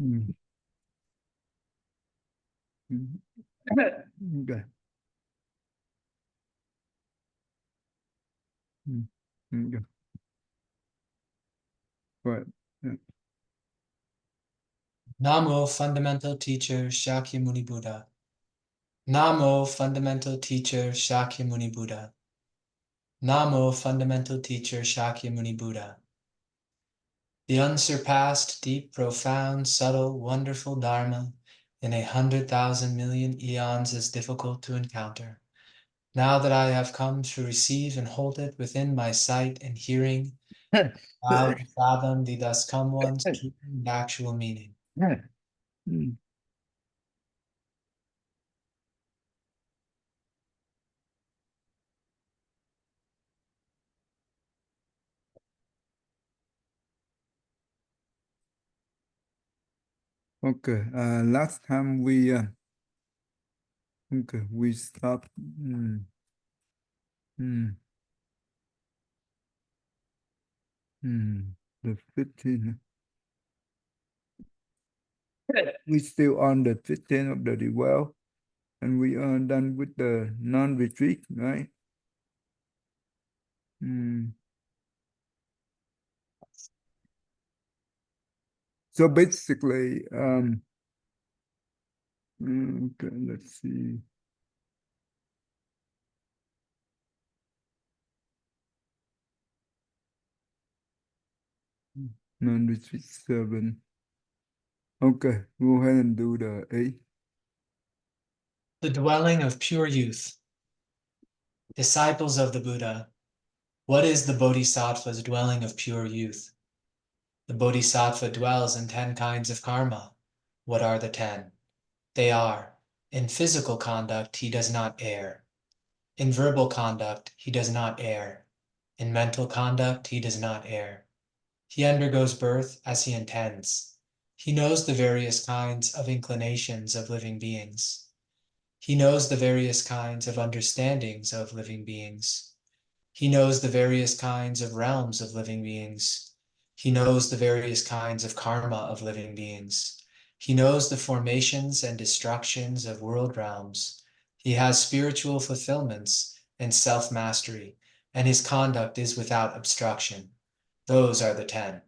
Mm. Mm. Okay. Mm. Okay. Right. Yeah. Namo, fundamental teacher Shakyamuni Buddha. Namo, fundamental teacher Shakyamuni Buddha. Namo, fundamental teacher Shakyamuni Buddha. The unsurpassed, deep, profound, subtle, wonderful Dharma in 100,000 million eons is difficult to encounter. Now that I have come to receive and hold it within my sight and hearing, how to fathom the thus come one's true and actual meaning. Mm. Okay. Last time we stopped. Mm, the 15. We still on the 15 of the well, and we are done with the non-retreat, right? Mm. So basically, okay, let's see. Non-retreat 7. Okay, go ahead and do the 8. The dwelling of pure youth. Disciples of the Buddha, what is the Bodhisattva's dwelling of pure youth? The Bodhisattva dwells in 10 kinds of karma. What are the 10? They are, in physical conduct, he does not err. In verbal conduct, he does not err. In mental conduct, he does not err. He undergoes birth as he intends. He knows the various kinds of inclinations of living beings. He knows the various kinds of understandings of living beings. He knows the various kinds of realms of living beings. He knows the various kinds of karma of living beings. He knows the formations and destructions of world realms. He has spiritual fulfillments and self-mastery, and his conduct is without obstruction. Those are the 10.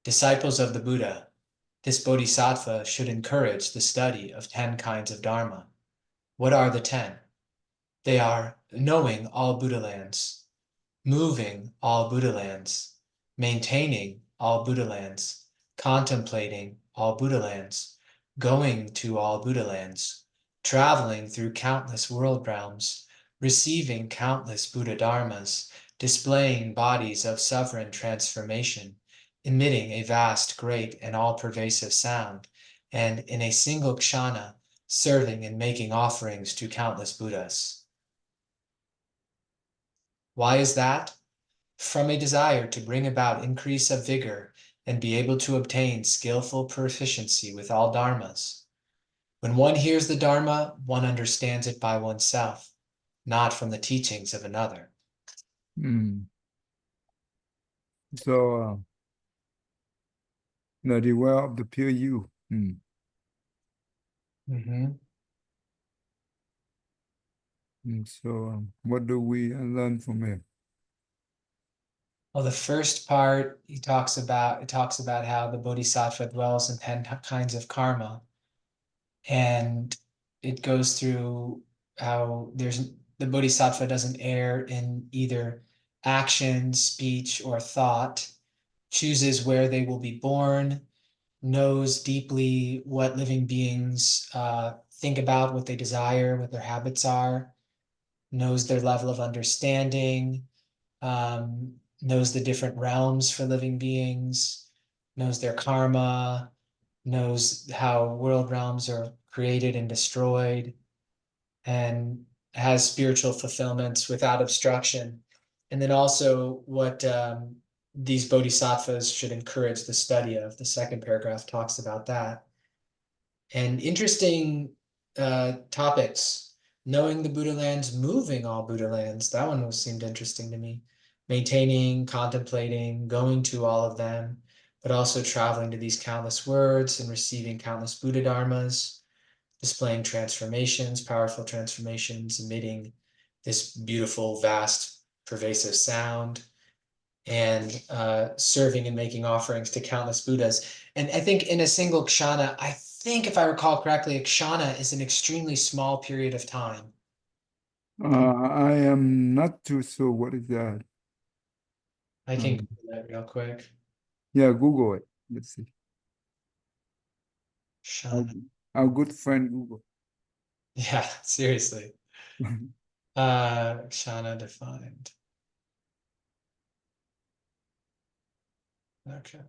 Disciples of the Buddha, this bodhisattva should encourage the study of 10 kinds of dharma. What are the 10? They are knowing all Buddha lands, moving all Buddha lands, maintaining all Buddha lands, contemplating all Buddha lands, going to all Buddha lands, traveling through countless world realms, receiving countless Buddha dharmas, displaying bodies of sovereign transformation, emitting a vast, great, and all-pervasive sound, and in a single kshana, serving and making offerings to countless Buddhas. Why is that? From a desire to bring about increase of vigor and be able to obtain skillful proficiency with all dharmas. When one hears the dharma, one understands it by oneself, not from the teachings of another. Mm. So, the well of the pure you. So, what do we learn from it? Well, the first part it talks about how the bodhisattva dwells in 10 kinds of karma, and it goes through how the bodhisattva doesn't err in either action, speech, or thought, chooses where they will be born, knows deeply what living beings think about, what they desire, what their habits are, knows their level of understanding, knows the different realms for living beings, knows their karma, knows how world realms are created and destroyed, and has spiritual fulfillments without obstruction. And then also what these bodhisattvas should encourage the study of. The second paragraph talks about that. And interesting topics. Knowing the Buddha lands, moving all Buddha lands. That one seemed interesting to me. Maintaining, contemplating, going to all of them, but also traveling to these countless words and receiving countless Buddha Dharmas, displaying transformations, powerful transformations, emitting this beautiful, vast, pervasive sound, and serving and making offerings to countless Buddhas. And I think in a single kshana, I think if I recall correctly, a kshana is an extremely small period of time. I am not too sure what is that. I can Um, Google that real quick. yeah, Google it. Let's see. Our, Kshana. our good friend Google. Yeah, seriously. Kshana defined. Okay.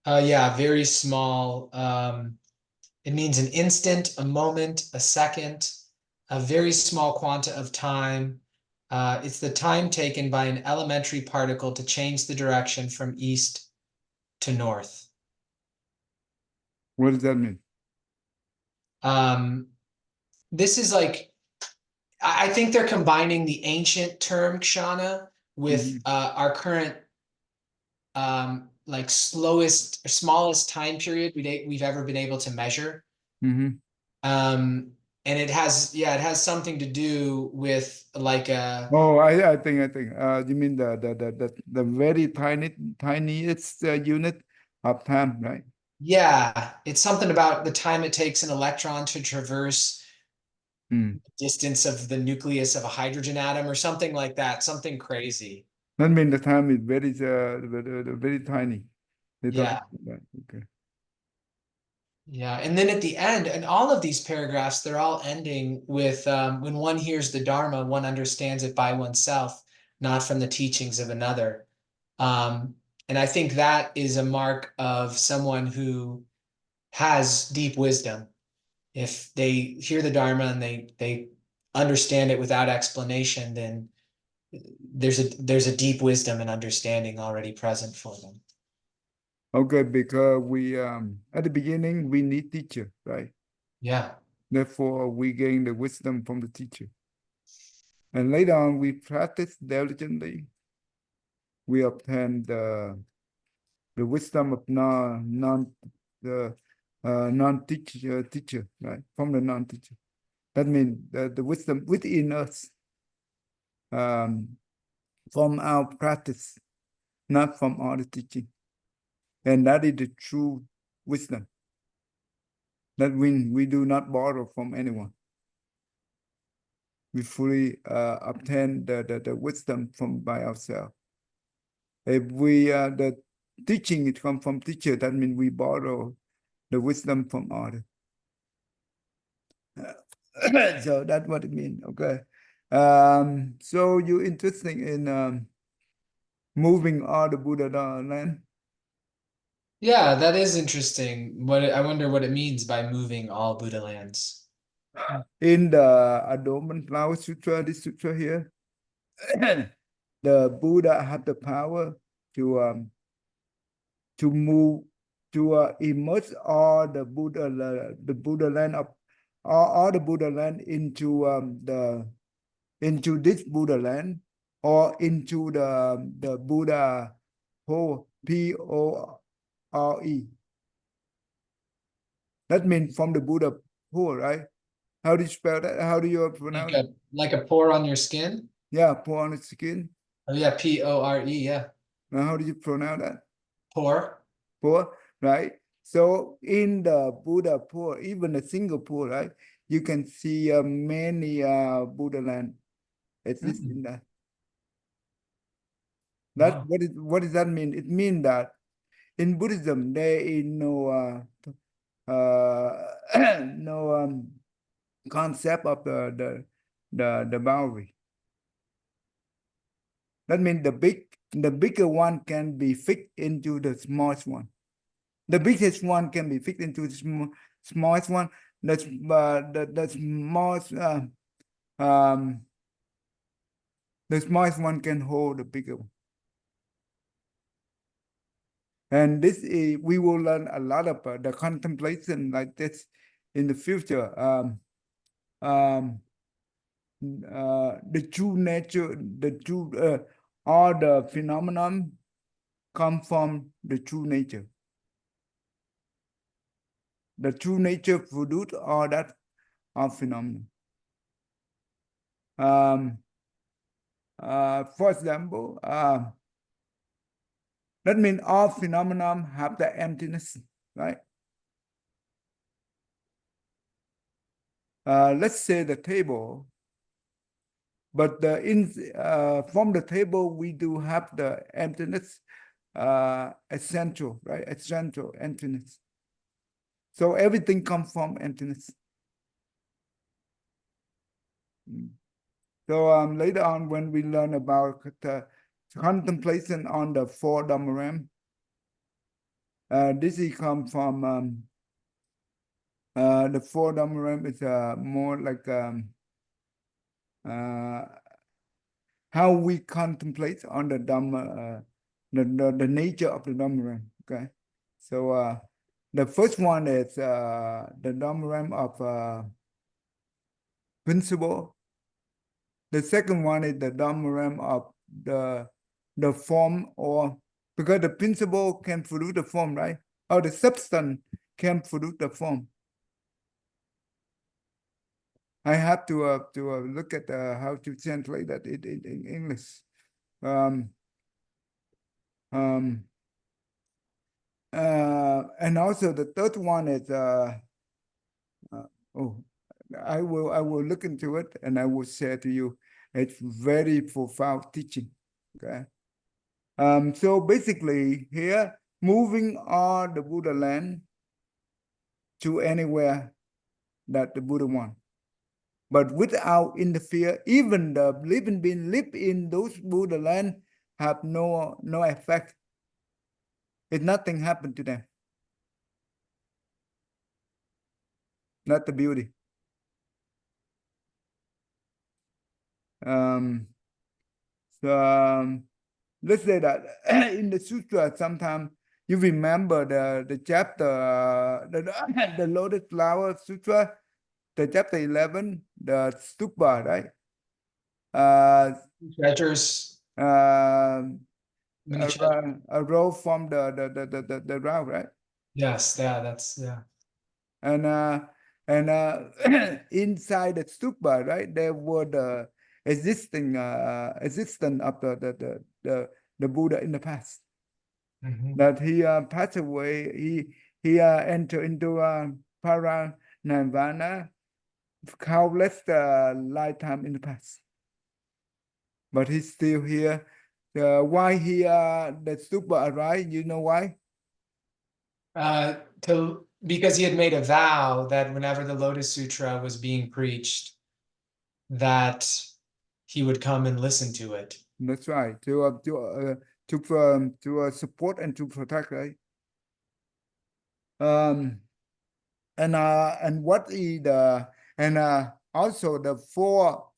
Yeah, very small. It means an instant, a moment, a second, a very small quanta of time. It's the time taken by an elementary particle to change the direction from east to north. What does that mean? Um, this is like, I think they're combining the ancient term kshana with Mhm. our current like slowest or smallest time period we've ever been able to measure. Mhm. Um, and it has something to do with like a Oh, I think. You mean the very tiniest unit of time, right? yeah, it's something about the time it takes an electron to traverse Mm. distance of the nucleus of a hydrogen atom or something like that, something crazy. That means the time is very tiny. They talk Yeah. about that. Okay. Yeah, and then at the end, and all of these paragraphs, they're all ending with when one hears the Dharma, one understands it by oneself, not from the teachings of another. And I think that is a mark of someone who has deep wisdom. If they hear the Dharma and they understand it without explanation, then there's a deep wisdom and understanding already present for them. Okay, because we at the beginning we need teacher, right? Yeah. Therefore, we gain the wisdom from the teacher. And later on, we practice diligently. We obtain the wisdom of the teacher, right? From the non-teacher. That means the wisdom within us, um, from our practice, not from all the teaching. And that is the true wisdom. That we do not borrow from anyone. We fully obtain the wisdom from by ourselves. If the teaching it come from teacher, that means we borrow the wisdom from others. So that's what it means. Okay. So you're interested in moving all the Buddha land Yeah, that is interesting. I wonder what it means by moving all Buddha lands. in the Avatamsaka Sutra, this sutra here. The Buddha had the power to move to immerse all the Buddha land of all the Buddha land into this Buddha land or into the Buddha Pore, Pore. That means from the Buddha Pore, right? How do you spell that? How do you Like pronounce it? a pore on your skin? Yeah, pore on the skin. Oh yeah, Pore, yeah. Now, how do you pronounce that? Pore. Pore, right? So in the Buddha Pore, even a single pore, right? You can see many Buddha land exist Mm, in that. That wow. what does that mean? It means that in Buddhism there is no concept of the boundary. That means the bigger one can be fit into the smallest one. The biggest one can be fit into the smallest one. The smallest um the smallest one can hold the bigger one. And this is, we will learn a lot of the contemplation like this in the future. Um, the true nature, all the phenomenon come from the true nature. The true nature produced all that of phenomenon. For example, that means all phenomena have the emptiness, right? Let's say the table, but from the table we do have the emptiness, essential, right? Essential emptiness. So everything comes from emptiness. So later on, when we learn about the contemplation on the four Dhamma realm, this is come from the four Dhamma realm is more like how we contemplate on the Dhamma, the nature of the Dhamma realm. Okay, so the first one is the Dhamma realm of principle. The second one is the Dhamma realm of the form, or because the principle can produce the form, right? Or the substance can produce the form. I have to look at how to translate that in English. And also the third one is I will look into it and I will share to you. It's very profound teaching. Okay. So basically here, moving on the Buddha land to anywhere that the Buddha wants, but without interfere. Even the living being live in those Buddha land have no effect. If nothing happened to them. Not the beauty. Let's say that in the sutra, sometimes you remember the chapter, the Lotus Flower Sutra, the chapter 11, the stupa, right? Treasures, many treasures. A row from the route, right? Yes, yeah, that's And inside the stupa, right, there were the existence of the Buddha in the past. That he passed away. He entered into paranirvana countless lifetime in the past. But he's still here. Why the stupa arrived? You know why? Because he had made a vow that whenever the Lotus Sutra was being preached, that he would come and listen to it. That's right. To support and to protect, right? And what is also the four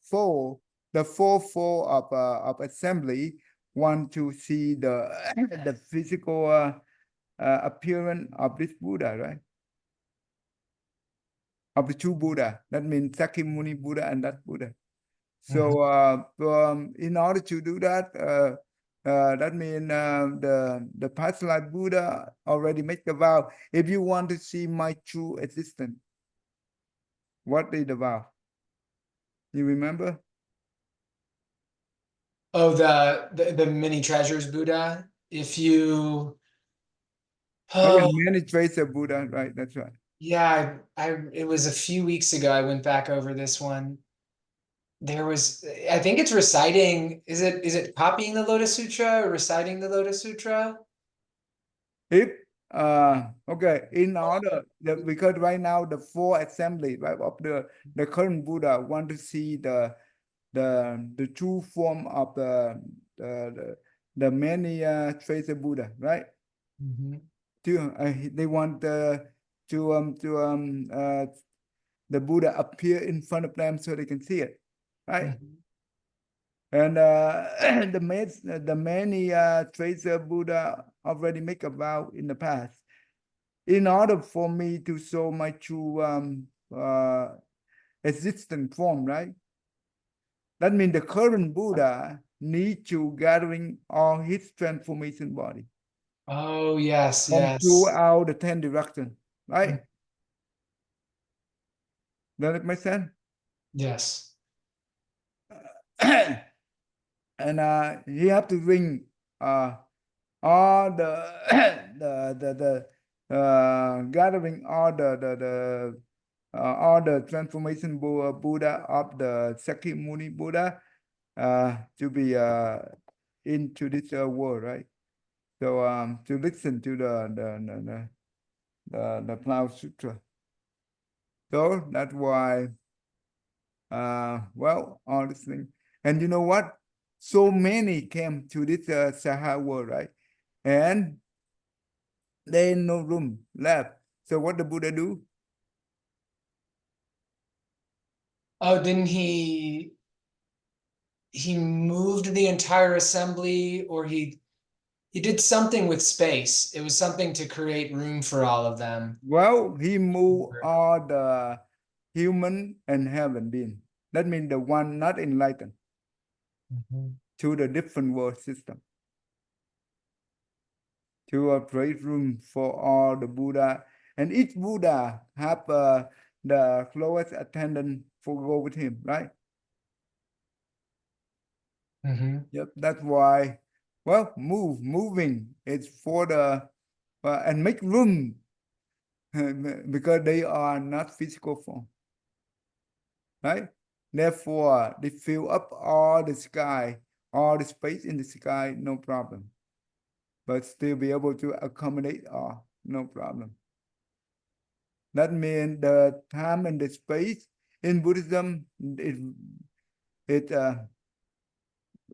of assembly want to see the the physical appearance of this Buddha, right? Of the true Buddha. That means Sakyamuni Buddha and that Buddha. So in order to do that, that means the past life Buddha already made the vow. If you want to see my true existence, what is the vow? You remember? Oh, the many treasures Buddha. If you Many traces of Buddha, right? That's right. Yeah, it was a few weeks ago I went back over this one. There was, I think it's reciting, is it copying the Lotus Sutra or reciting the Lotus Sutra? If okay, in order because right now the four assembly, right, of the current Buddha want to see the true form of the many traces Buddha, right? They want the Buddha appear in front of them so they can see it, right? And the many tracer Buddha already make a vow in the past. In order for me to show my true existent form, right? That means the current Buddha need to gathering all his transformation body. Oh, yes, from yes. throughout the 10 directions, right? Mm. Does it make sense? Yes. And he have to bring all the gathering all the transformation Buddha of the Shakyamuni Buddha to be into this world, right? So to listen to the Cloud Sutra. So that's why well, all this thing. And you know what? So many came to this Sahara world, right? And there ain't no room left. So what the Buddha do? Oh, didn't he moved the entire assembly, or he did something with space. It was something to create room for all of them. Well, he moved all the human and heaven being. That means the one not enlightened Mhm. to the different world system. To create room for all the Buddha. And each Buddha have the closest attendant for go with him, right? Mhm. Yep, that's why, well, moving is for the, and make room because they are not physical form, right? Therefore, they fill up all the sky, all the space in the sky, no problem. But still be able to accommodate all, no problem. That means the time and the space in Buddhism, it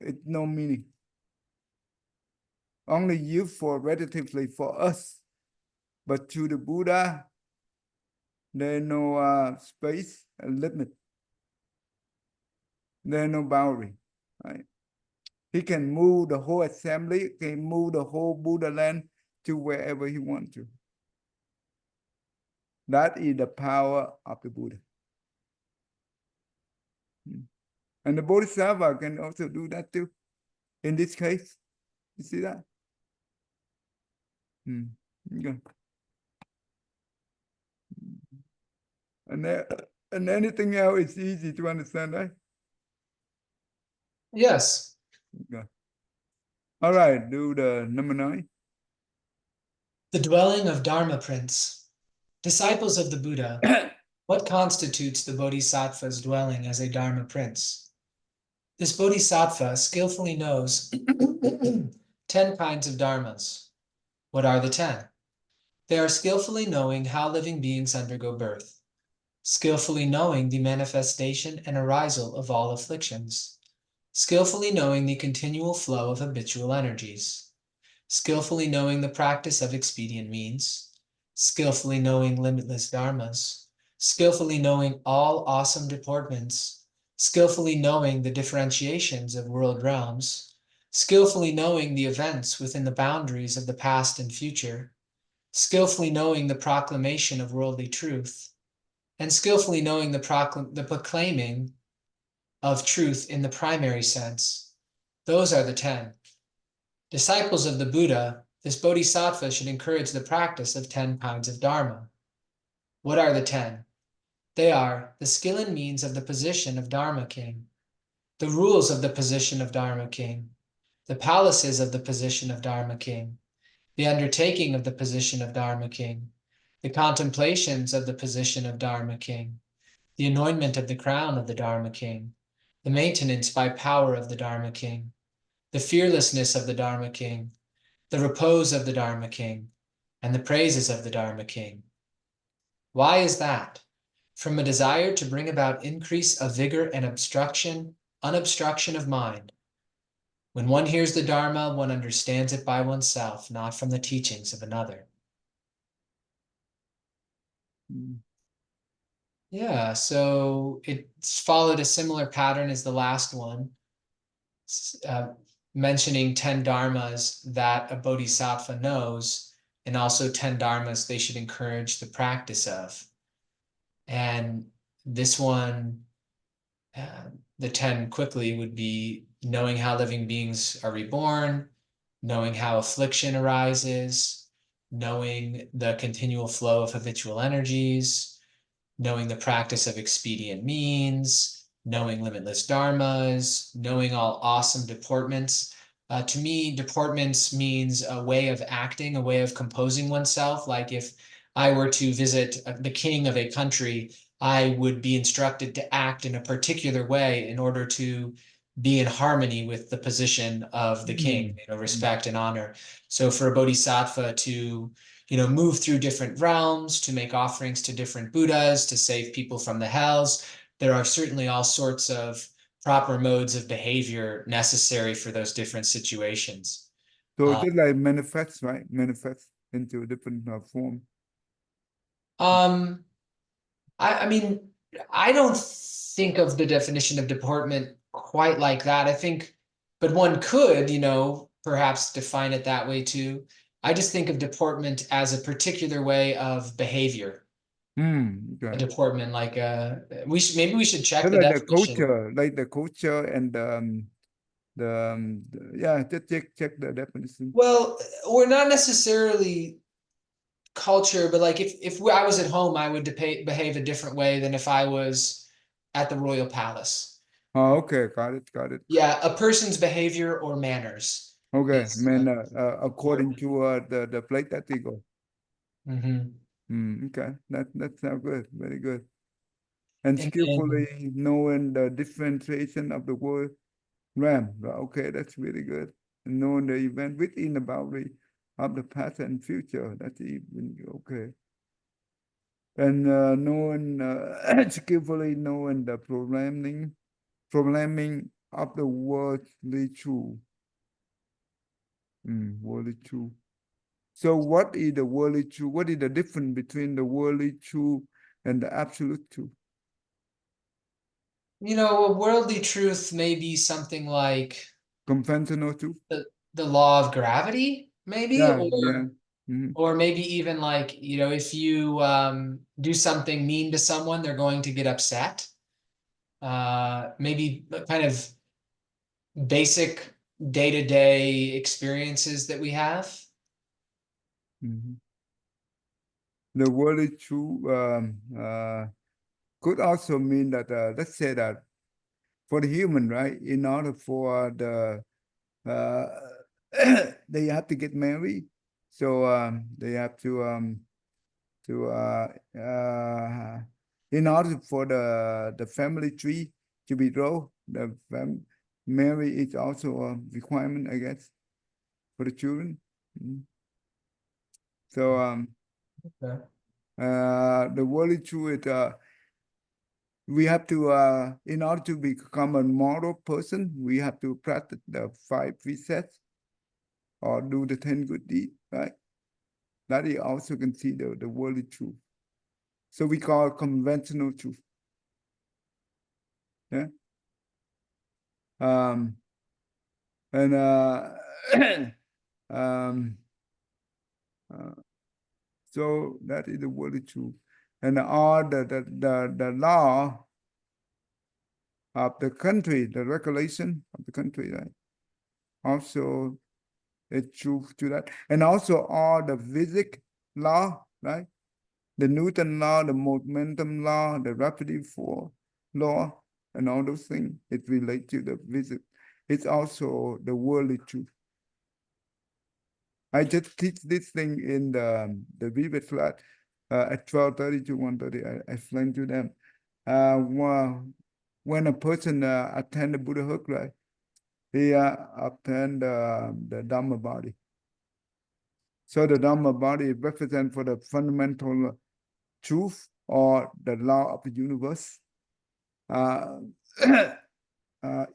it's no meaning. Only used for relatively for us, but to the Buddha, there's no space limit. There's no boundary, right? He can move the whole assembly, can move the whole Buddha land to wherever he wants to. That is the power of the Buddha. And the Bodhisattva can also do that too. In this case, you see that? Okay. And, and anything else is easy to understand, right? Yes. Okay. All right, do the number 9. The dwelling of Dharma Prince. Disciples of the Buddha, what constitutes the Bodhisattva's dwelling as a Dharma Prince? This Bodhisattva skillfully knows 10 kinds of dharmas. What are the 10? They are skillfully knowing how living beings undergo birth, skillfully knowing the manifestation and arisal of all afflictions, skillfully knowing the continual flow of habitual energies, skillfully knowing the practice of expedient means, skillfully knowing limitless dharmas, skillfully knowing all awesome deportments, skillfully knowing the differentiations of world realms, skillfully knowing the events within the boundaries of the past and future, skillfully knowing the proclamation of worldly truth, and skillfully knowing the proclaiming of truth in the primary sense. Those are the 10. Disciples of the Buddha, this Bodhisattva should encourage the practice of 10 kinds of Dharma. What are the 10? They are the skill and means of the position of Dharma King, the rules of the position of Dharma King, the palaces of the position of Dharma King, the undertaking of the position of Dharma King, the contemplations of the position of Dharma King, the anointment of the crown of the Dharma King, the maintenance by power of the Dharma King, the fearlessness of the Dharma King, the repose of the Dharma King, and the praises of the Dharma King. Why is that? From a desire to bring about increase of vigor and unobstruction of mind. When one hears the Dharma, one understands it by oneself, not from the teachings of another. Yeah, so it's followed a similar pattern as the last one, mentioning 10 dharmas that a bodhisattva knows, and also 10 dharmas they should encourage the practice of. And this one, the 10 quickly would be knowing how living beings are reborn, knowing how affliction arises, knowing the continual flow of habitual energies, knowing the practice of expedient means, knowing limitless dharmas, knowing all awesome deportments. To me, deportments means a way of acting, a way of composing oneself. Like if I were to visit the king of a country, I would be instructed to act in a particular way in order to be in harmony with the position of the king, respect and honor. So for a bodhisattva to move through different realms, to make offerings to different Buddhas, to save people from the hells. There are certainly all sorts of proper modes of behavior necessary for those different situations. So just like manifest, right? Manifest into different form. Um, I mean, I don't think of the definition of deportment quite like that. I think, but one could, perhaps define it that way too. I just think of deportment as a particular way of behavior. A Okay. deportment, like maybe we should check Just the like the definition. culture, and yeah, just check the definition. Well, we're not necessarily culture, but like if I was at home, I would behave a different way than if I was at the royal palace. Oh, okay, got it. Yeah, a person's behavior or manners Okay, is. man, according to the place that they go. Mhm. Okay, that sounds good, very good. And And then, skillfully knowing the differentiation of the word RAM. Okay, that's really good. And knowing the event within the boundary of the past and future. That's even okay. And knowing skillfully knowing the programming of the worldly truth. Worldly truth. So what is the worldly truth? What is the difference between the worldly truth and the absolute truth? a worldly truth may be something like Conventional truth? the law of gravity, maybe, Yeah, yeah. Mhm. or maybe even like, if you do something mean to someone, they're going to get upset. Maybe kind of basic day-to-day experiences that we have. Mhm. The worldly truth could also mean that, let's say that for the human, right, in order for uh, they have to get married, so they have to in order for the family tree to be grow, marry is also a requirement, I guess, for the children. So Okay. the worldly truth we have to in order to become a moral person, we have to practice the 5 precepts or do the 10 good deeds, right? That is also considered the worldly truth. So we call conventional truth. Yeah. And um, uh, so that is the worldly truth. And all the law of the country, the regulation of the country, right? Also a truth to that. And also all the physics law, right? The Newton law, the momentum law, the rapidity force law, and all those things, it relates to the physics. It's also the worldly truth. I just teach this thing in the Vivid flat at 12:30 to 1:30. I explain to them. When a person attend the Buddha hook, right? He attend the Dhamma body. So the Dhamma body represents for the fundamental truth or the law of the universe.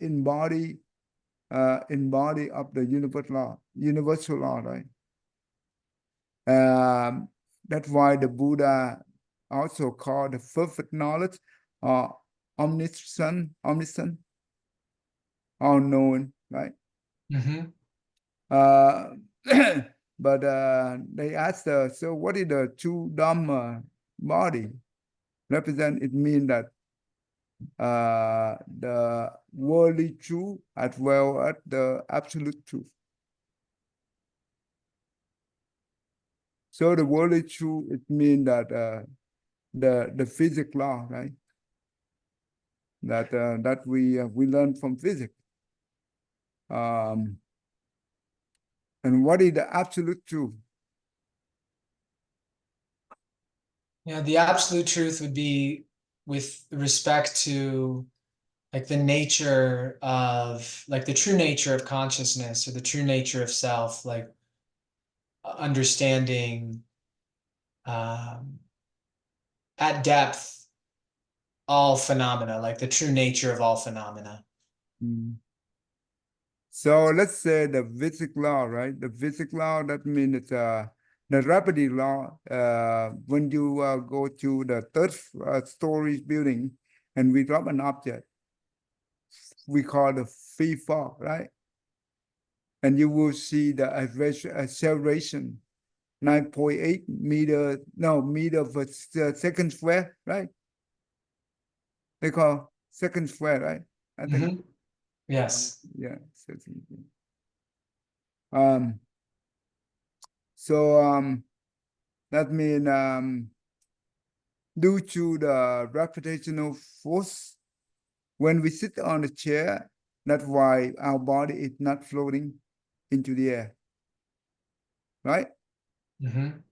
Embody of the universal law, right? That's why the Buddha also called the perfect knowledge or omniscient, all knowing, right? Mm-hmm. But they asked, so what is the true Dhamma body? Represent it mean that the worldly truth as well as the absolute truth. So the worldly truth, it means that the physics law, right? That we learn from physics. And what is the absolute truth? Yeah, the absolute truth would be with respect to like the nature of like the true nature of consciousness or the true nature of self, like understanding um, at depth all phenomena, like the true nature of all phenomena. Mm. So let's say the physics law, right? The physics law, that means it's the gravity law. When you go to the third story building and we drop an object, we call the free fall, right? And you will see the acceleration 9.8 meter per second square, right? They call second square, right? I think. Mhm. Yes. Yeah. Um, so that means due to the gravitational force, when we sit on a chair, that's why our body is not floating into the air, right? Mhm.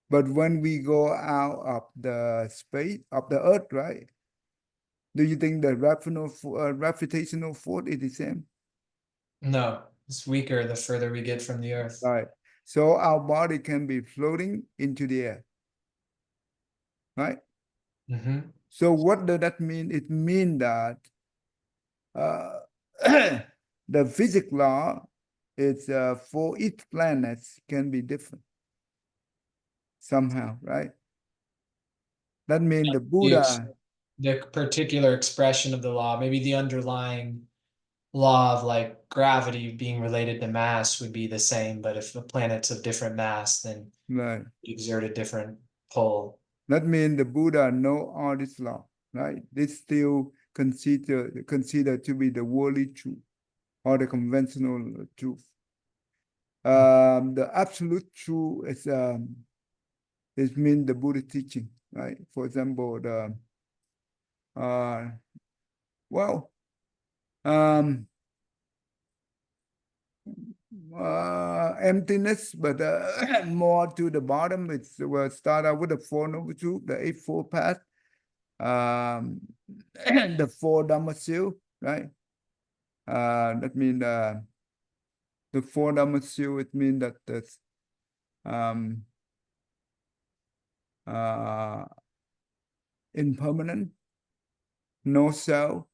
But when we go out of the space of the earth, right? Do you think the gravitational force is the same? No, it's weaker the further we get from the earth. Right. So our body can be floating into the air, right? Mhm. So what does that mean? It means that uh, the physics law is for each planet can be different somehow, right? That means the Buddha, The particular expression of the law, maybe the underlying law of like gravity being related to mass would be the same, but if the planet's of different mass, then right? exert a different pull. That means the Buddha know all this law, right? This still considered to be the worldly truth or the conventional truth. The absolute truth is mean the Buddha teaching, right? For example, the well, um, emptiness, but more to the bottom. It's will start out with the Four Noble Truth, the Eightfold Path, the Four Dhamma Seal, right? That means the Four Dhamma Seal. It means that that's um, uh, impermanent, no self.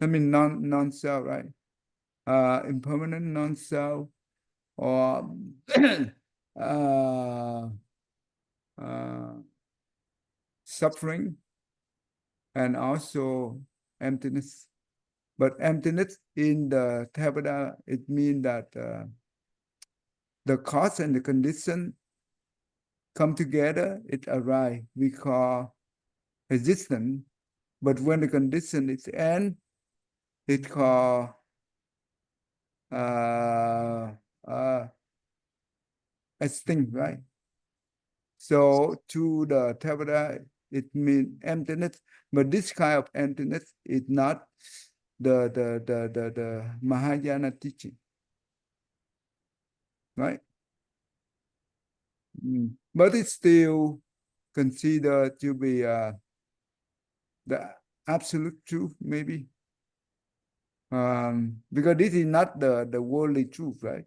I mean non-self, right? Impermanent, non-self, or uh, uh, suffering, and also emptiness. But emptiness in the Theravada, it means that the cause and the condition come together, it arrives. We call existence. But when the condition is end, it called uh, uh, extinct, right? So to the Theravada, it means emptiness, but this kind of emptiness is not the Mahayana teaching, right? But it's still considered to be the absolute truth, maybe, because this is not the worldly truth, right?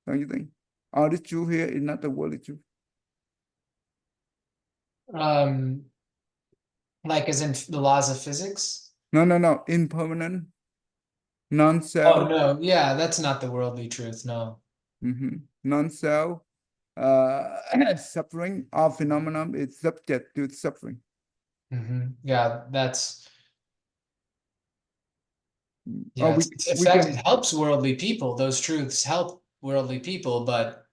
Don't you think? All this truth here is not the worldly truth. Um, like as in the laws of physics? No. Impermanent, Oh non-self, no, yeah, that's not the worldly truth, no. non-self, suffering, all phenomenon is subject to suffering. Yeah, that's Or yeah, it's we effect it can, helps worldly people. Those truths help worldly people, but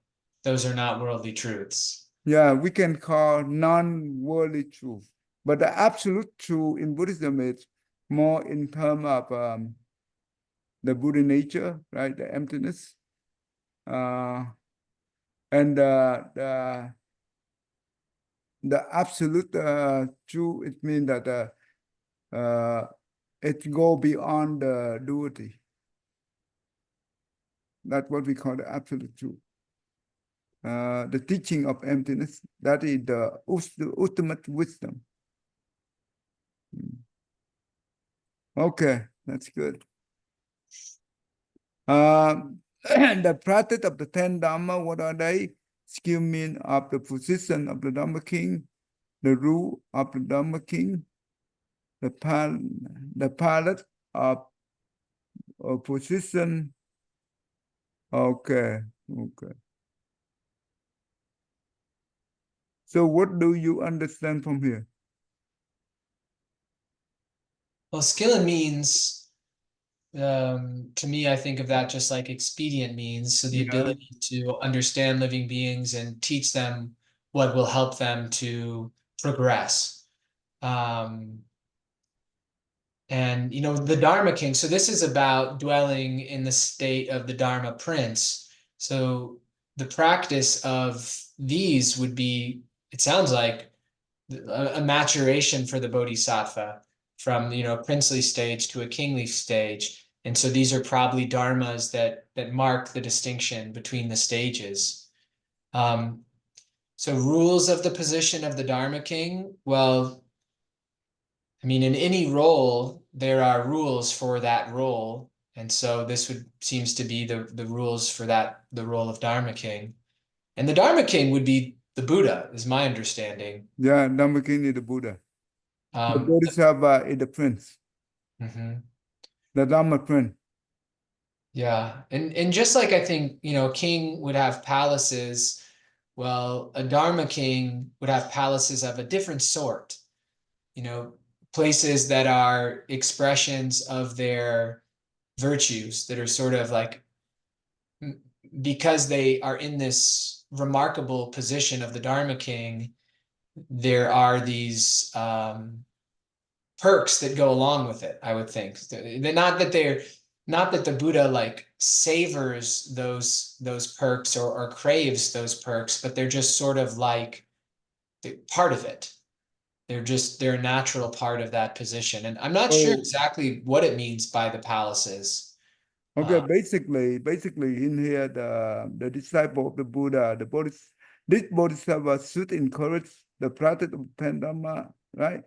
those are not worldly truths. yeah, we can call non-worldly truth. But the absolute truth in Buddhism is more in terms of the Buddha nature, right? The emptiness. Uh, And the absolute truth, it means that it go beyond the duality. That's what we call the absolute truth. The teaching of emptiness, that is the ultimate wisdom. Okay, that's good. The practice of the 10 Dhamma, what are they? Skill mean of the position of the Dhamma king, the rule of the Dhamma king, the palette of position. Okay, okay. So what do you understand from here? Well, skill and means, to me, I think of that just like expedient means. So the Yeah. ability to understand living beings and teach them what will help them to progress. And the Dharma King. So this is about dwelling in the state of the Dharma Prince. So the practice of these would be, it sounds like, a maturation for the Bodhisattva from a princely stage to a kingly stage. And so these are probably dharmas that mark the distinction between the stages. So rules of the position of the Dharma King. Well, I mean, in any role, there are rules for that role. And so this seems to be the rules for the role of Dharma King. And the Dharma King would be the Buddha, is my understanding. Yeah, Dhamma king is the Buddha. The Um, Bodhisattva is the prince, mhm. the Dhamma prince. Yeah. And just like I think, king would have palaces, well, a Dharma King would have palaces of a different sort, places that are expressions of their virtues that are sort of like, because they are in this remarkable position of the Dharma King, there are these perks that go along with it, I would think. Not that the Buddha like savors those perks or craves those perks, but they're just sort of like part of it. They're a natural part of that position. And I'm not sure So, exactly what it means by the palaces. okay, basically in here, the disciple of the Buddha, this Bodhisattva should encourage the practice of 10 Dhamma, right?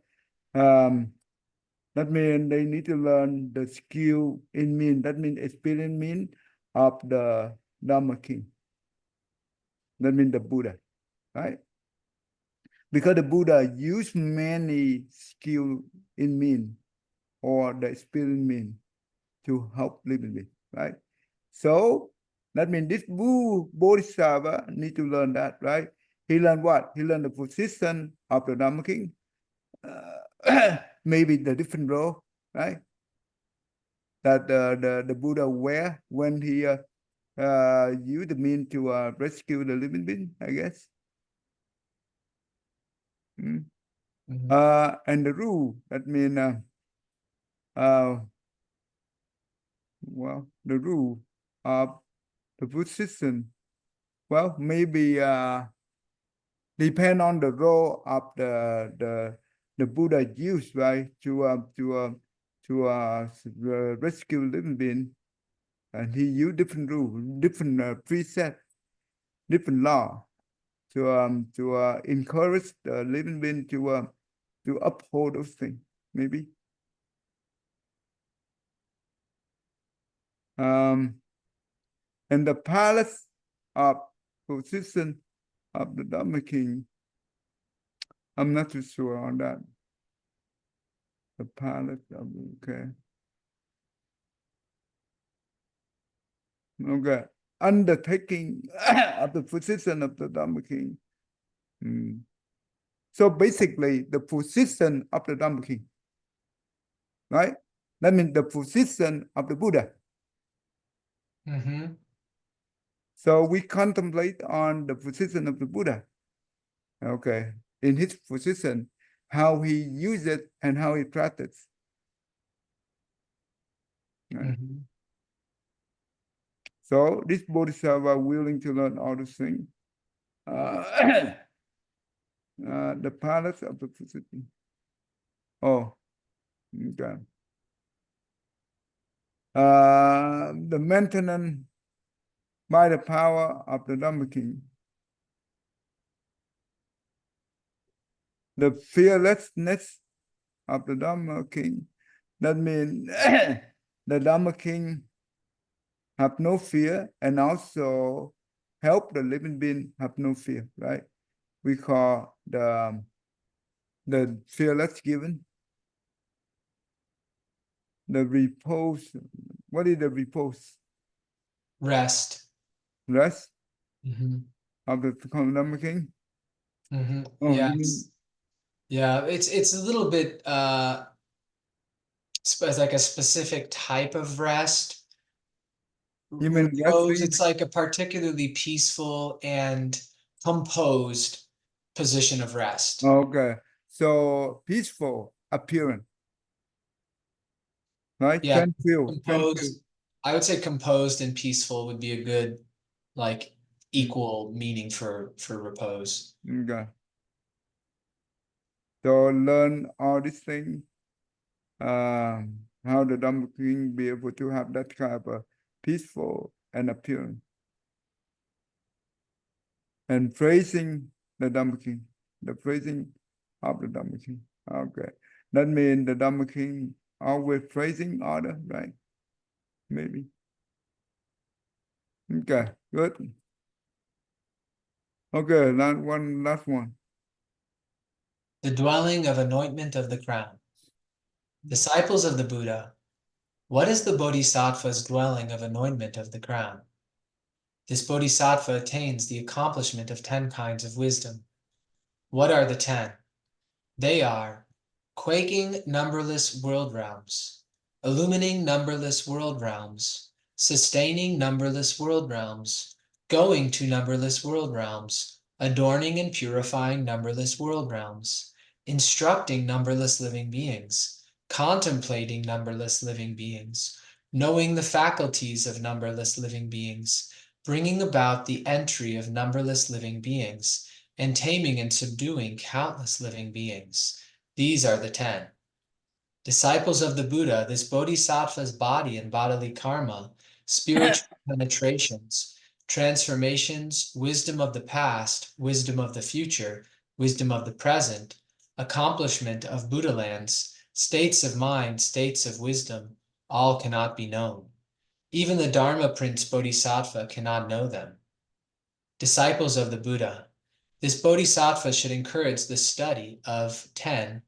That means they need to learn the skill in mean, that means experience mean of the Dhamma king. That means the Buddha, right? Because the Buddha used many skill in mean or the experience mean to help living being, right? So that means this Bodhisattva need to learn that, right? He learned what? He learned the position of the Dhamma king, maybe the different role, right? That the Buddha wear when he used the mean to rescue the living being, I guess. Mm. And the rule, that means, well, the rule of the position, well, maybe depend on the role of the Buddha used, right, to rescue living being, and he used different rules, different preset, different law to encourage the living being to uphold those things, maybe. And the palace of position of the Dhamma king, I'm not too sure on that. The palace of, okay. Okay. Undertaking of the position of the Dhamma king. So basically, the position of the Dhamma king, right? That means the position of the Buddha. So we contemplate on the position of the Buddha. Okay. In his position, how he used it and how he practiced. Right? So this Bodhisattva willing to learn all those things. the palace of the city. Oh, okay. The maintenance by the power of the Dhamma King. The fearlessness of the Dhamma King. That means the Dhamma King have no fear and also help the living being have no fear, right? We call the fearless given. The repose. What is the repose? Rest. Rest Mm-hmm. of the Dhamma King. Mm-hmm. Oh, you Yes. mean Yeah, it's a little bit like a specific type of rest. you mean Repose, resting? it's like a particularly peaceful and composed position of rest. Okay, so peaceful appearance, right? Yeah, Tranquil. composed. I would say composed and peaceful would be a good, like, equal meaning for repose. Okay. So learn all these things. How the Dhamma King be able to have that kind of a peaceful and appearance. And praising the Dhamma King, the praising of the Dhamma King. Okay. That means the Dhamma King always praising others, right? Maybe. Okay, good. Okay, last one. The dwelling of anointment of the crown. Disciples of the Buddha, what is the Bodhisattva's dwelling of anointment of the crown? This Bodhisattva attains the accomplishment of 10 kinds of wisdom. What are the 10? They are quaking numberless world realms, illumining numberless world realms, sustaining numberless world realms, going to numberless world realms, adorning and purifying numberless world realms, instructing numberless living beings, contemplating numberless living beings, knowing the faculties of numberless living beings, bringing about the entry of numberless living beings, and taming and subduing countless living beings. These are the 10. Disciples of the Buddha, this Bodhisattva's body and bodily karma, spiritual penetrations, transformations, wisdom of the past, wisdom of the future, wisdom of the present, accomplishment of Buddha lands, states of mind, states of wisdom, all cannot be known. Even the Dharma Prince Bodhisattva cannot know them. Disciples of the Buddha, this Bodhisattva should encourage the study of 10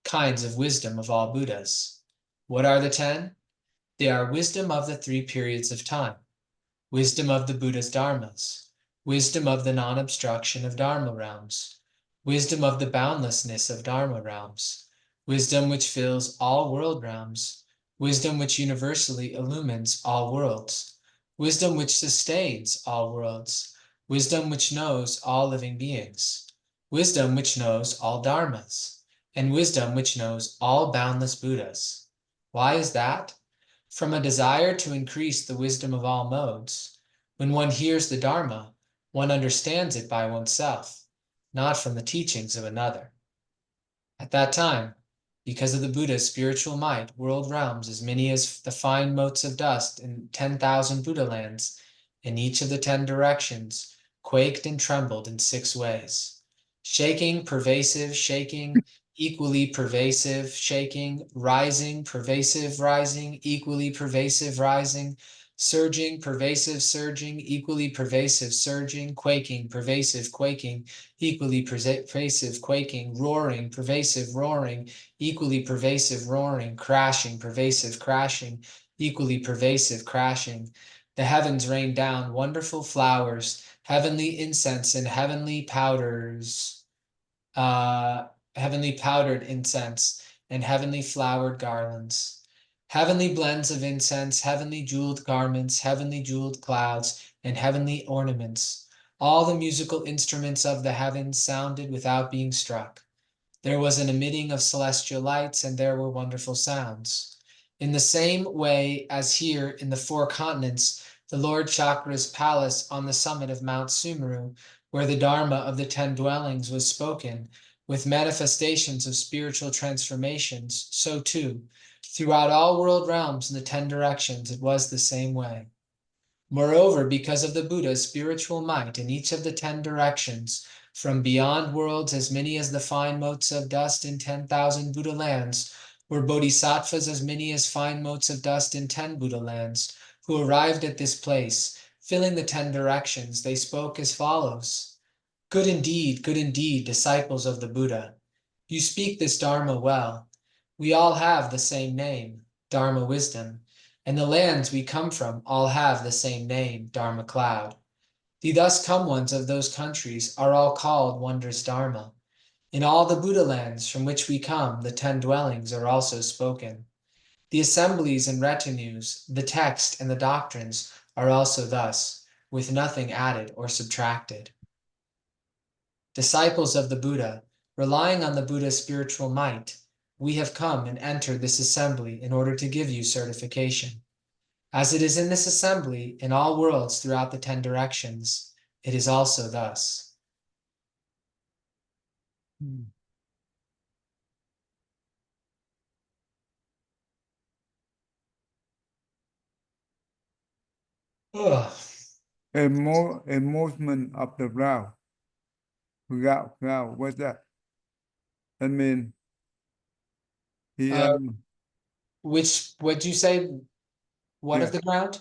kinds of wisdom of all Buddhas. What are the 10? They are wisdom of the 3 periods of time, wisdom of the Buddha's dharmas, wisdom of the non-obstruction of dharma realms, wisdom of the boundlessness of dharma realms, wisdom which fills all world realms, wisdom which universally illumines all worlds, wisdom which sustains all worlds, wisdom which knows all living beings, wisdom which knows all dharmas, and wisdom which knows all boundless Buddhas. Why is that? From a desire to increase the wisdom of all modes. When one hears the Dharma, one understands it by oneself, not from the teachings of another. At that time, because of the Buddha's spiritual might, world realms as many as the fine motes of dust in 10,000 Buddha lands, in each of the 10 directions, quaked and trembled in 6 ways. Shaking, pervasive, shaking, equally pervasive, shaking, rising, pervasive, rising, equally pervasive, rising, surging, pervasive, surging, equally pervasive, surging, quaking, pervasive, quaking, equally pervasive, quaking, roaring, pervasive, roaring, equally pervasive, roaring, crashing, pervasive, crashing, equally pervasive, crashing. The heavens rain down wonderful flowers, heavenly incense and heavenly powders, heavenly powdered incense and heavenly flowered garlands. Heavenly blends of incense, heavenly jeweled garments, heavenly jeweled clouds, and heavenly ornaments. All the musical instruments of the heavens sounded without being struck. There was an emitting of celestial lights, and there were wonderful sounds. In the same way as here in the 4 continents, the Lord Chakra's palace on the summit of Mount Sumeru, where the Dharma of the 10 dwellings was spoken, with manifestations of spiritual transformations, so too, throughout all world realms in the 10 directions, it was the same way. Moreover, because of the Buddha's spiritual might in each of the 10 directions, from beyond worlds as many as the fine motes of dust in 10,000 Buddha lands, were bodhisattvas as many as fine motes of dust in 10 Buddha lands, who arrived at this place, filling the 10 directions, they spoke as follows. Good indeed, disciples of the Buddha. You speak this Dharma well. We all have the same name, Dharma wisdom, and the lands we come from all have the same name, Dharma cloud. The thus come ones of those countries are all called wondrous Dharma. In all the Buddha lands from which we come, the 10 dwellings are also spoken. The assemblies and retinues, the text and the doctrines are also thus, with nothing added or subtracted. Disciples of the Buddha, relying on the Buddha's spiritual might, we have come and entered this assembly in order to give you certification. As it is in this assembly, in all worlds throughout the 10 directions, it is also thus. Ugh. A more a movement of the brow. Brow, what's that? I mean, he What'd you say? What yeah. of the ground?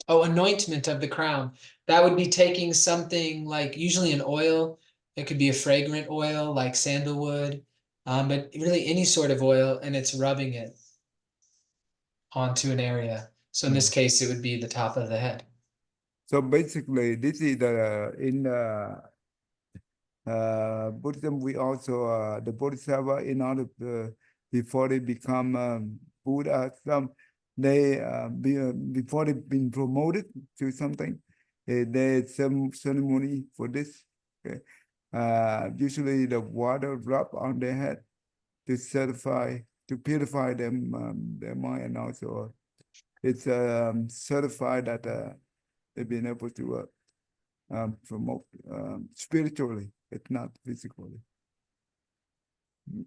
Oh, anointment of the crown. That would be taking something like usually an oil. It could be a fragrant oil like sandalwood, but really any sort of oil, and it's rubbing it onto an area. So in this case, it would be the top of the head. So basically, this is the in Buddhism. We also the Bodhisattva in order before they become Buddha, some they before they've been promoted to something, there's some ceremony for this. Okay, usually the water drop on their head to certify to purify them their mind, and also it's certified that they've been able to promote spiritually, it's not physically.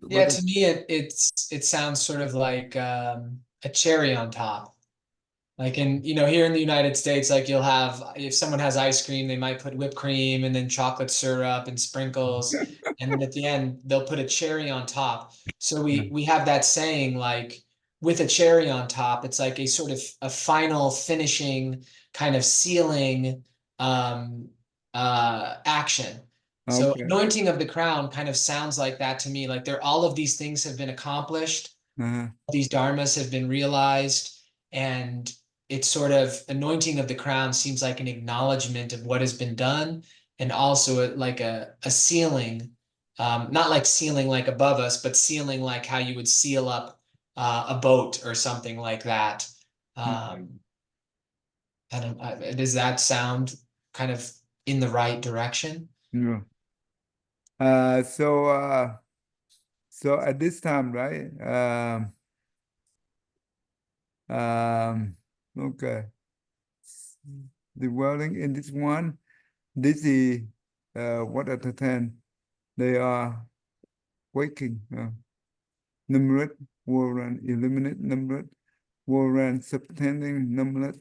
Yeah, What to me, it sounds sort of like a cherry on top. Like here in the United States, like you'll have, if someone has ice cream, they might put whipped cream and then chocolate syrup and sprinkles. And then at the end, they'll put a cherry on top. So we have that saying like with a cherry on top, it's like a sort of a final finishing kind of sealing action. So Okay. anointing of the crown kind of sounds like that to me. Like all of these things have been accomplished. Uh-huh. These dharmas have been realized, and it's sort of anointing of the crown seems like an acknowledgement of what has been done, and also like a sealing, not like sealing like above us, but sealing like how you would seal up a boat or something like that. Does that sound kind of in the right direction? Yeah. So so at this time, right? Okay. The dwelling in this one, this is what are the 10? They are waking. Numbered, Warren, eliminate numbered, Warren, subtending numbered,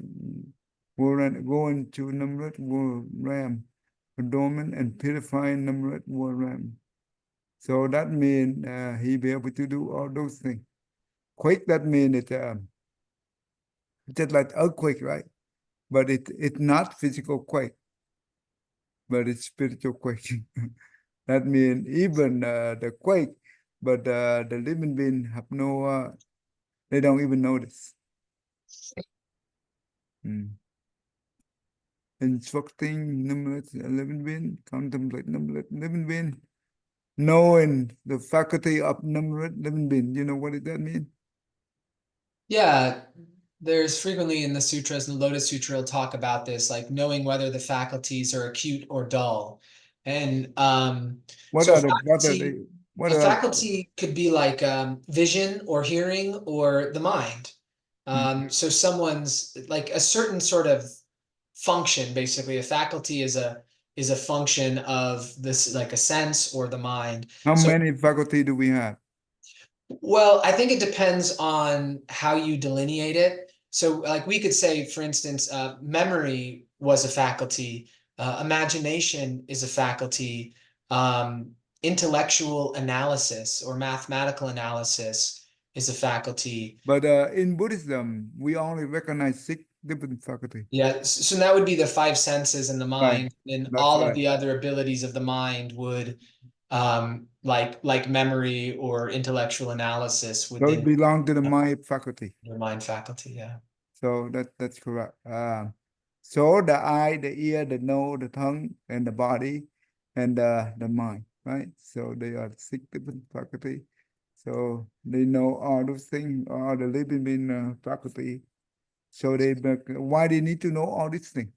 Warren, going to numbered, Warren, adornment and purifying numbered, Warren. So that means he be able to do all those things. Quake, that means it's just like earthquake, right? But it's not physical quake, but it's spiritual quake. That means even the quake, but the living being have no, they don't even notice. Instructing numberless living being, contemplate numberless living being, knowing the faculty of numberless living being. You know what does that mean? Yeah, there's frequently in the sutras, and the Lotus Sutra will talk about this, like knowing whether the faculties are acute or dull. And What so are the what are faculty, they what a are faculty could be like vision or hearing or the mind. So someone's like a certain sort of function, basically. A faculty is a function of this, like a sense or the mind. How So, many faculty do we have? well, I think it depends on how you delineate it. So, like we could say, for instance, memory was a faculty, imagination is a faculty, um, intellectual analysis or mathematical analysis is a faculty. But in Buddhism, we only recognize 6 different faculty. Yeah, so that would be the five senses in the Right. mind, and That's all of right. the other abilities of the mind would, like memory or intellectual analysis, would So it then belongs to the mind faculty. your mind faculty. Yeah. So that's correct. So the eye, the ear, the nose, the tongue, and the body, and the mind, right? So they are 6 different faculty. So they know all those things, all the living being faculty. So why they need to know all these things?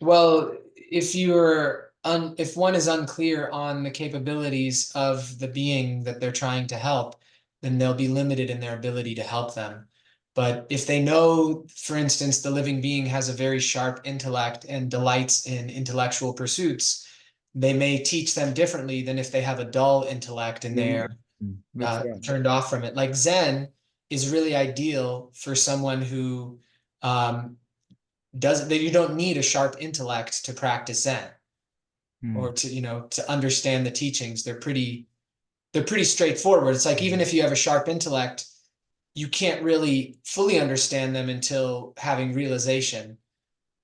Well, if one is unclear on the capabilities of the being that they're trying to help, then they'll be limited in their ability to help them. But if they know, for instance, the living being has a very sharp intellect and delights in intellectual pursuits, they may teach them differently than if they have a dull intellect and they're That's right. turned off from it. Like Zen is really ideal for someone who does that. You don't need a sharp intellect to practice Zen or to understand the teachings. They're pretty straightforward. It's like even if you have a sharp intellect, you can't really fully understand them until having realization.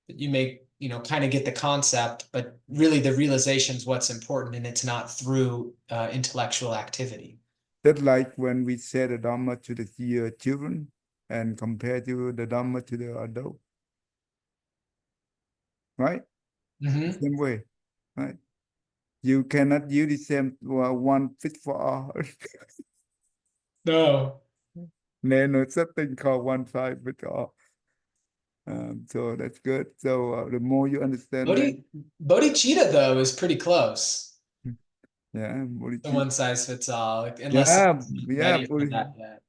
You may kind of get the concept, but really the realization is what's important, and it's not through intellectual activity. Just like when we say the Dhamma to the children and compare to the Dhamma to the adult, right? Mm-hmm. Same way, right? You cannot use the same one fit for all. No. There's no such thing called one size fit all. So that's good. So the more you understand that, Bodhicitta, though, is pretty close yeah, to bodhicitta. one size fits all, unless Yeah, someone's not yeah, ready for that yet.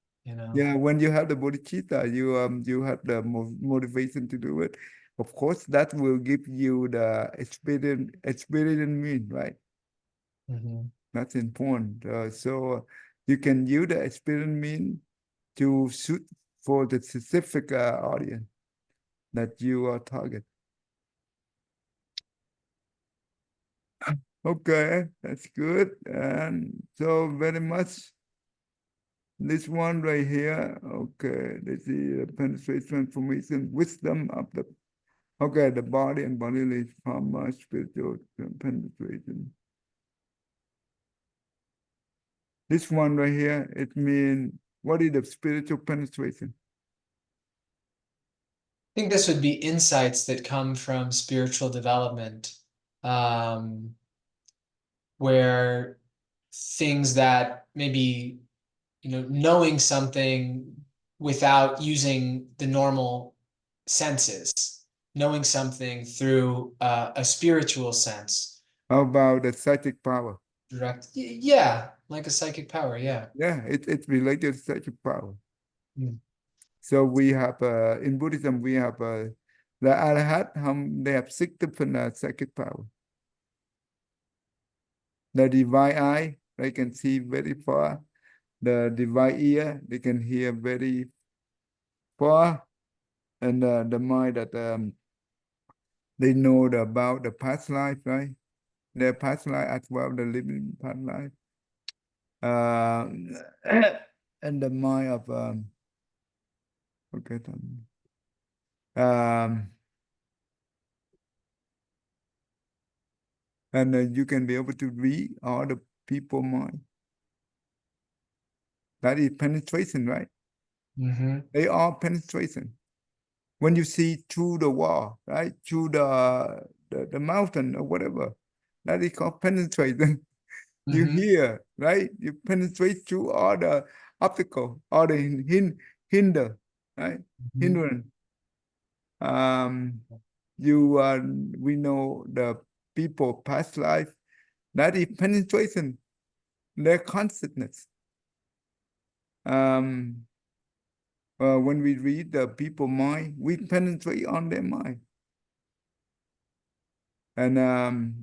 yeah. When you have the bodhicitta, you have the motivation to do it. Of course, that will give you the experience mean, right? Mhm. That's important. So you can use the experience mean to suit for the specific audience that you are target. Okay, that's good. And so very much this one right here. Okay, let's see penetration, transformation, wisdom of the the body and bodily from spiritual penetration. This one right here, it means what is the spiritual penetration? I think this would be insights that come from spiritual development, where things that maybe, knowing something without using the normal senses, knowing something through a spiritual sense. How about the psychic power? Yeah, like a psychic power, yeah. Yeah, it's related to psychic power. Mm. So we have in Buddhism we have the Arahat, they have 6 different psychic power. The divine eye, they can see very far. The divine ear, they can hear very far. And the mind that they know about the past life, right? Their past life as well, the living past life. And the mind of okay, and you can be able to read all the people mind. That is penetration, right? Mm-hmm. They are penetration. When you see through the wall, right? Through the mountain or whatever, that is called penetration. You Mm-hmm. hear, right? You penetrate through all the obstacle, all the hinder, right? Mm-hmm. Hindrance. Um, we know the people past life, that is penetration, their consciousness. when we read the people mind, we penetrate on their mind. And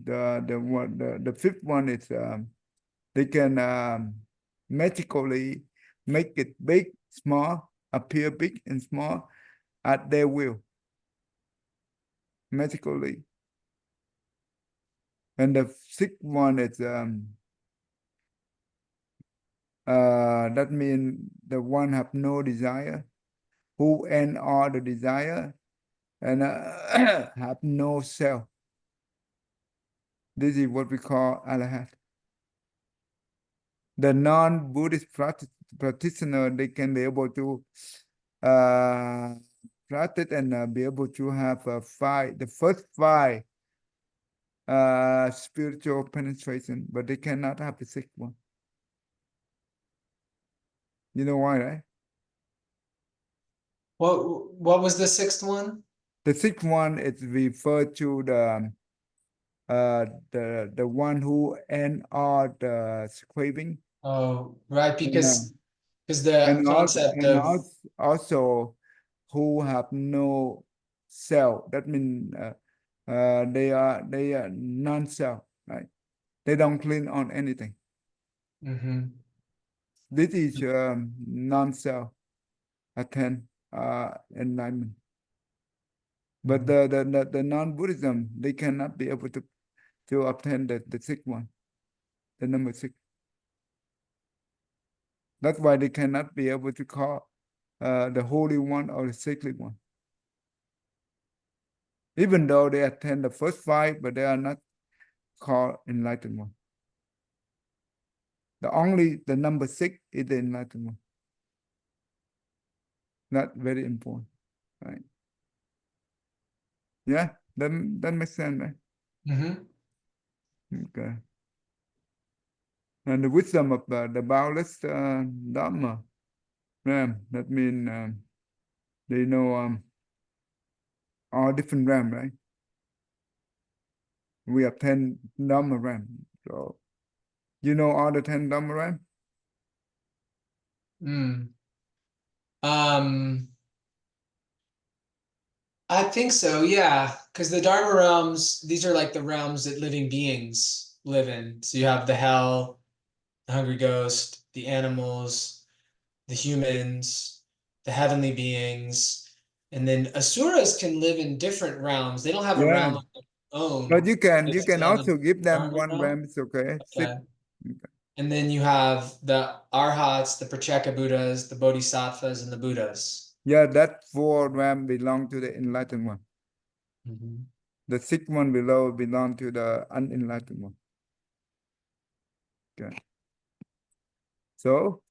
the fifth one is they can magically make it big, small, appear big and small at their will. Magically. And the sixth one is that means the one have no desire, who end all the desire, and have no self. This is what we call Arahat. The non-Buddhist practitioner, they can be able to practice and be able to have the first five spiritual penetration, but they cannot have the sixth one. You know why, right? What was the sixth one? The sixth one is referred to the one who end all the craving. Oh, right, And, because the concept of also who have no self. That means they are non-self, right? They don't clean on anything. Mhm. This is non-self attain enlightenment. But the non-Buddhism, they cannot be able to obtain the sixth one, the number six. That's why they cannot be able to call the holy one or the sacred one. Even though they attend the first five, but they are not called enlightened one. The number six is the enlightened one. Not very important, right? Yeah, that makes sense, right? Mhm. Okay. And the wisdom of the boundless Dharma, that means they know all different realm, right? We have 10 Dharma realm. So you know all the 10 Dharma realm? Mm. I think so, yeah. Because the Dharma realms, these are like the realms that living beings live in. So you have the hell, the hungry ghost, the animals, the humans, the heavenly beings, and then asuras can live in different realms. They don't have a Yeah. realm of their own. But you It's can called the also give them Dharma one realm. realm, it's okay. Six. Okay. And then you have the arhats, the Pratyeka Buddhas, the Bodhisattvas, and the Buddhas. Yeah, that four realm belong to the enlightened one. Mhm. The sixth one below belong to the unenlightened one. Okay. So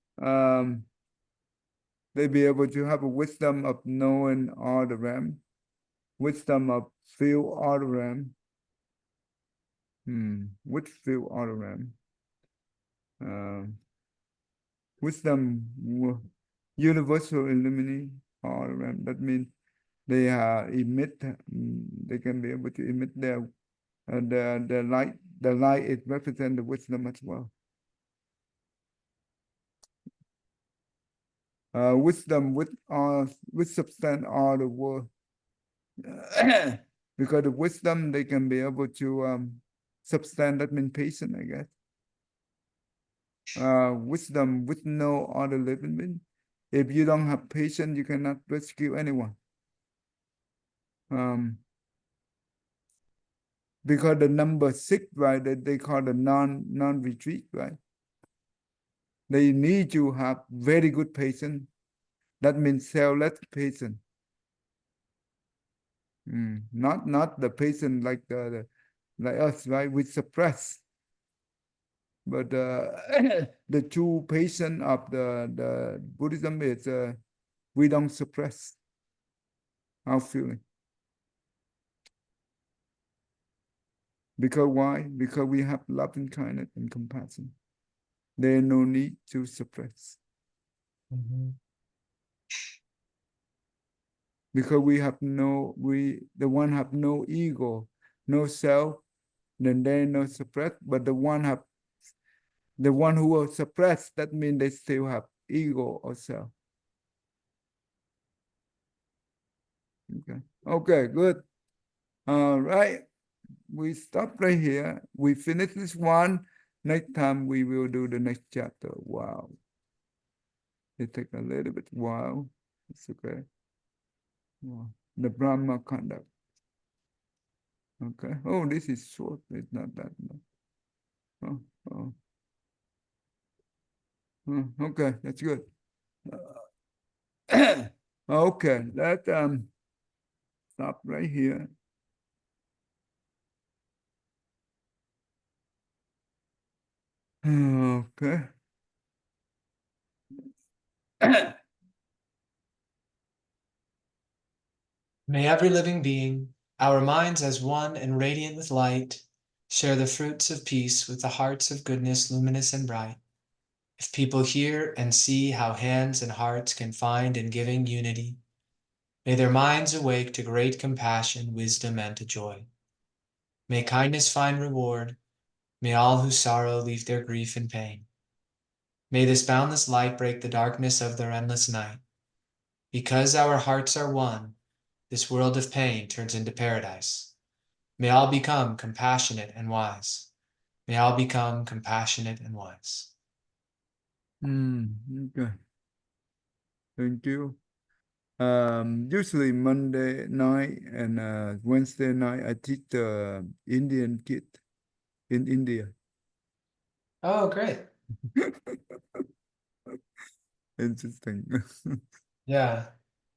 they be able to have a wisdom of knowing all the realm, wisdom of feel all the realm. Which feel all the realm? Wisdom, universal illuminating all the realm. That means they emit. They can be able to emit the light. The light is represent the wisdom as well. Wisdom with substance all the world. Because the wisdom they can be able to substance, that means patient, I guess. Wisdom with no other living being. If you don't have patience, you cannot rescue anyone. Because the number six, right, that they call the non-retreat, right? They need to have very good patience. That means selfless patience. Not the patient like like us, right? We suppress. But the true patient of the Buddhism is we don't suppress our feeling. Because why? Because we have love and kindness and compassion. There's no need to suppress. Mhm. Because the one have no ego, no self, then they no suppress. But the one who will suppress, that means they still have ego or self. Okay. Okay, good. All right. We stop right here. We finish this one. Next time we will do the next chapter. Wow. It take a little bit while. It's okay. Wow. The Brahma conduct. Okay. Oh, this is short. It's not that much. Oh, oh. Okay, that's good. Okay, let's stop right here. Okay. May every living being, our minds as one and radiant with light, share the fruits of peace with the hearts of goodness luminous and bright. If people hear and see how hands and hearts can find in giving unity, may their minds awake to great compassion, wisdom, and to joy. May kindness find reward. May all who sorrow leave their grief and pain. May this boundless light break the darkness of their endless night. Because our hearts are one, this world of pain turns into paradise. May all become compassionate and wise. May all become compassionate and wise. Okay. Thank you. Usually Monday night and Wednesday night, I teach the Indian kid in India. Oh, great. Interesting. Yeah.